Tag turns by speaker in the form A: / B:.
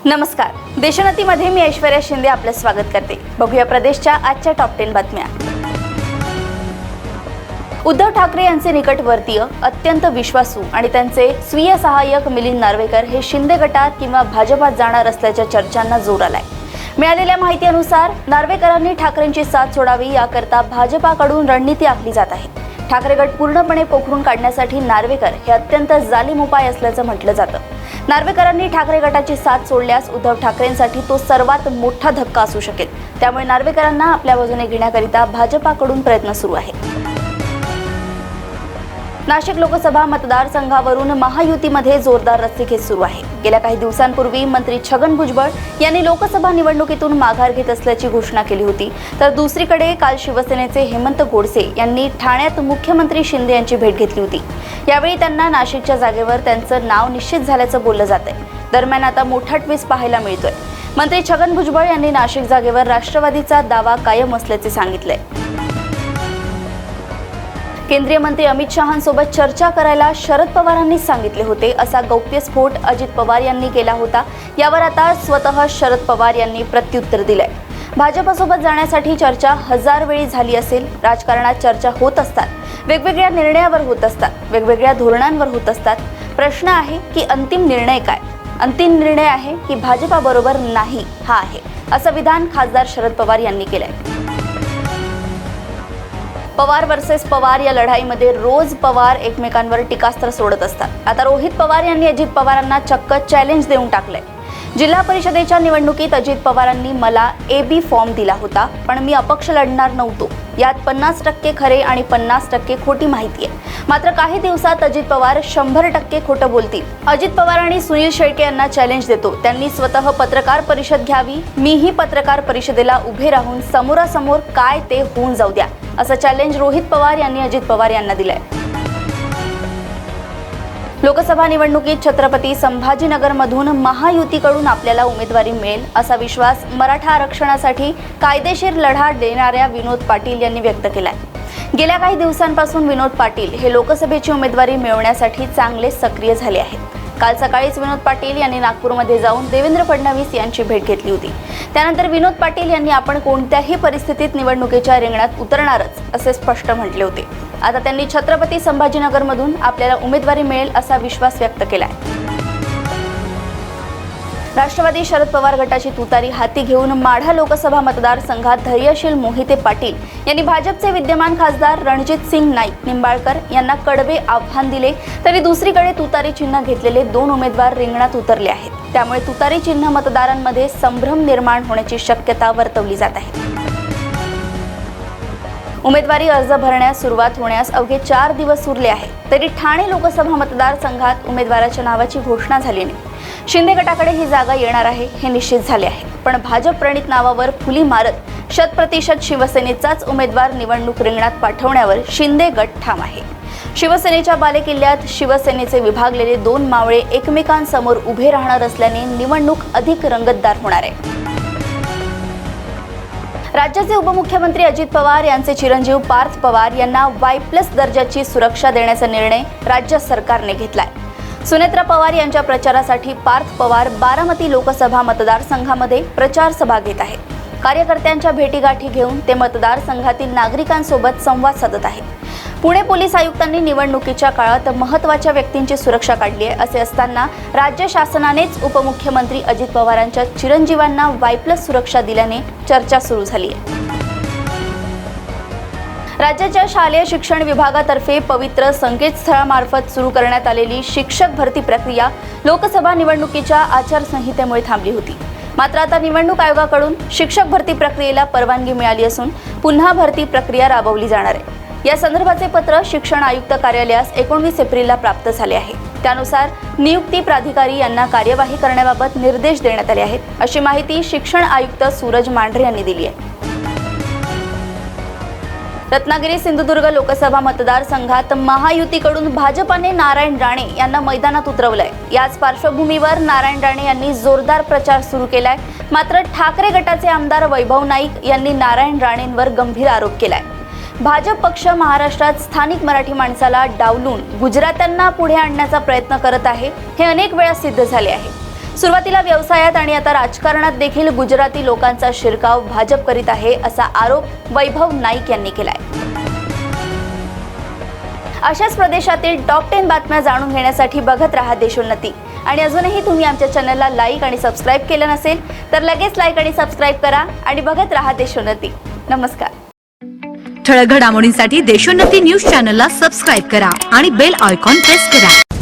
A: नमस्कार, देशोन्नतीमध्ये मी ऐश्वर्या शिंदे आपलं स्वागत करते। बघूया प्रदेशच्या आजच्या टॉप 10 बातम्या। उद्धव ठाकरे यांचे निकटवर्तीय, अत्यंत विश्वासू आणि त्यांचे स्वीय सहाय्यक मिलिंद नार्वेकर हे शिंदे गटात किंवा भाजपात जाणार असल्याच्या चर्चांना जोर आलाय। मिळालेल्या माहितीनुसार नार्वेकरांनी ठाकरेंची साथ सोडावी याकरता भाजपाकडून रणनीती आखली जात आहे। ठाकरे गट पूर्णपणे पोखरून काढण्यासाठी नार्वेकर हे अत्यंत जालीम उपाय असल्याचं म्हटलं जातं। नार्वेकरांनी ठाकरे गटाची साथ सोडल्यास उद्धव ठाकरेंसाठी तो सर्वात मोठा धक्का असू शकेल। त्यामुळे नार्वेकरांना आपल्या बाजूने घेण्याकरिता भाजपाकडून प्रयत्न सुरू आहेत। नाशिक लोकसभा मतदारसंघावरून महायुतीमध्ये जोरदार रस्सीखेच सुरू आहे। गेल्या काही दिवसांपूर्वी मंत्री छगन भुजबळ यांनी लोकसभा निवडणुकीतून माघार घेत असल्याची घोषणा केली होती, तर दुसरीकडे काल शिवसेनेचे हेमंत गोडसे यांनी ठाण्यात मुख्यमंत्री शिंदे यांची भेट घेतली होती। यावेळी त्यांना नाशिकच्या जागेवर त्यांचं नाव निश्चित झाल्याचं बोललं जातंय। दरम्यान आता मोठा ट्विस्ट पाहायला मिळतोय। मंत्री छगन भुजबळ यांनी नाशिक जागेवर राष्ट्रवादीचा दावा कायम असल्याचे सांगितलंय। केंद्रीय मंत्री अमित शहांसोबत चर्चा करायला शरद पवारांनी सांगितले होते असा गौप्यस्फोट अजित पवार यांनी केला होता। यावर आता स्वतः शरद पवार यांनी प्रत्युत्तर दिलंय। भाजपसोबत जाण्यासाठी चर्चा हजार वेळी झाली असेल। राजकारणात चर्चा होत असतात, वेगवेगळ्या निर्णयावर होत असतात, वेगवेगळ्या धोरणांवर होत असतात। प्रश्न आहे की अंतिम निर्णय काय? अंतिम निर्णय आहे की भाजपाबरोबर नाही हा आहे, असं विधान खासदार शरद पवार यांनी केलंय। पवार वर्सेस पवार या लढाईमध्ये रोज पवार एकमेकांवर टीकास्त्र सोडत असतात। आता रोहित पवार यांनी अजित पवारांना चक्क चॅलेंज देऊन टाकलंय। जिल्हा परिषदेच्या निवडणुकीत अजित पवारांनी मला AB फॉर्म दिला होता, पण मी अपक्ष लढणार नव्हतो। यात 50% खरे आणि 50% खोटी माहिती आहे। मात्र काही दिवसात अजित पवार 100% खोटं बोलतील। अजित पवार आणि सुनील शेळके यांना चॅलेंज देतो, त्यांनी स्वतः पत्रकार परिषद घ्यावी, मीही पत्रकार परिषदेला उभे राहून समोरासमोर काय ते होऊन जाऊ द्या, असं चॅलेंज रोहित पवार यांनी अजित पवार यांना दिलंय। लोकसभा निवडणुकीत छत्रपती संभाजीनगरमधून महायुतीकडून आपल्याला उमेदवारी मिळेल असा विश्वास मराठा आरक्षणासाठी कायदेशीर लढा देणाऱ्या विनोद पाटील यांनी व्यक्त केलाय। गेल्या काही दिवसांपासून विनोद पाटील हे लोकसभेची उमेदवारी मिळवण्यासाठी चांगले सक्रिय झाले आहेत। काल सकाळीच विनोद पाटील यांनी नागपूरमध्ये जाऊन देवेंद्र फडणवीस यांची भेट घेतली होती। त्यानंतर विनोद पाटील यांनी आपण कोणत्याही परिस्थितीत निवडणुकीच्या रिंगणात उतरणारच असे स्पष्ट म्हटले होते। आता त्यांनी छत्रपती संभाजीनगरमधून आपल्याला उमेदवारी मिळेल असा विश्वास व्यक्त केलाय। राष्ट्रवादी शरद पवार गटाची तुतारी हाती घेऊन माढा लोकसभा मतदारसंघात धैर्यशील मोहिते पाटील यांनी भाजपचे विद्यमान खासदार रणजित सिंग नाईक निंबाळकर यांना कडवे आव्हान दिले, तरी दुसरीकडे तुतारी चिन्ह घेतलेले 2 उमेदवार रिंगणात उतरले आहेत। त्यामुळे तुतारी चिन्ह मतदारांमध्ये संभ्रम निर्माण होण्याची शक्यता वर्तवली जात आहे। उमेदवारी अर्ज भरण्यास सुरुवात होण्यास अवघे 4 दिवस उरले आहेत, तरी ठाणे लोकसभा मतदारसंघात उमेदवाराच्या नावाची घोषणा झाली नाही। शिंदे गटाकडे ही जागा येणार आहे हे निश्चित झाले आहे, पण भाजप प्रणित नावावर फुली मारत 100% शिवसेनेचाच उमेदवार निवडणूक रिंगणात पाठवण्यावर शिंदे गट ठाम आहे। शिवसेनेच्या बालेकिल्ल्यात शिवसेनेचे विभागलेले 2 मावळे एकमेकांसमोर उभे राहणार असल्याने निवडणूक अधिक रंगतदार होणार आहे। राज्याचे उपमुख्यमंत्री अजित पवार यांचे चिरंजीव पार्थ पवार यांना Y+ दर्जाची सुरक्षा देण्याचा निर्णय राज्य सरकारने घेतलाय। सुनेत्रा पवार यांच्या प्रचारासाठी पार्थ पवार बारामती लोकसभा मतदारसंघामध्ये प्रचार सभा घेत आहेत। कार्यकर्त्यांच्या भेटीगाठी घेऊन ते मतदारसंघातील नागरिकांसोबत संवाद साधत आहेत। पुणे पोलीस आयुक्तांनी निवडणुकीच्या काळात महत्त्वाच्या व्यक्तींची सुरक्षा काढली आहे, असे असताना राज्य शासनानेच उपमुख्यमंत्री अजित पवारांच्या चिरंजीवांना Y+ सुरक्षा दिल्याने चर्चा सुरू झाली आहे। राज्याच्या शालेय शिक्षण विभागातर्फे पवित्र संकेतस्थळामार्फत सुरू करण्यात आलेली शिक्षक भरती प्रक्रिया लोकसभा निवडणुकीच्या आचारसंहितेमुळे थांबली होती। मात्र आता निवडणूक आयोगाकडून शिक्षक भरती प्रक्रियेला परवानगी मिळाली असून पुन्हा भरती प्रक्रिया राबवली जाणार आहे। या संदर्भाचे पत्र शिक्षण आयुक्त कार्यालयास 19 एप्रिलला प्राप्त झाले आहे। त्यानुसार नियुक्ती प्राधिकारी यांना कार्यवाही करण्याबाबत निर्देश देण्यात आले आहेत, अशी माहिती शिक्षण आयुक्त सूरज मांढरे यांनी दिली आहे। रत्नागिरी सिंधुदुर्ग लोकसभा मतदारसंघात महायुतीकडून भाजपाने नारायण राणे यांना मैदानात उतरवलंय। याच पार्श्वभूमीवर नारायण राणे यांनी जोरदार प्रचार सुरू केलाय। मात्र ठाकरे गटाचे आमदार वैभव नाईक यांनी नारायण राणेंवर गंभीर आरोप केलाय। भाजप पक्ष महाराष्ट्रात स्थानिक मराठी माणसाला डावलून गुजरात्यांना पुढे आणण्याचा प्रयत्न करत आहे, हे अनेक वेळा सिद्ध झाले आहे। सुरुवातीला व्यवसायात आणि आता राजकारणात देखील गुजराती लोकांचा शिरकाव भाजप करीत आहे असा आरोप वैभव नाईक यांनी केलाय. अशाच प्रदेशातील टॉप 10 बातम्या जाणून घेण्यासाठी बघत राहा देशोन्नती. आणि अजूनही तुम्ही आमच्या चॅनलला लाईक आणि सबस्क्राईब केलं नसेल तर लगेच लाईक आणि सबस्क्राईब करा आणि बघत राहा देशोन्नती. नमस्कार.
B: ठळक घडामोडींसाठी देशोन्नती न्यूज चॅनलला सबस्क्राईब करा आणि बेल आयकॉन प्रेस करा.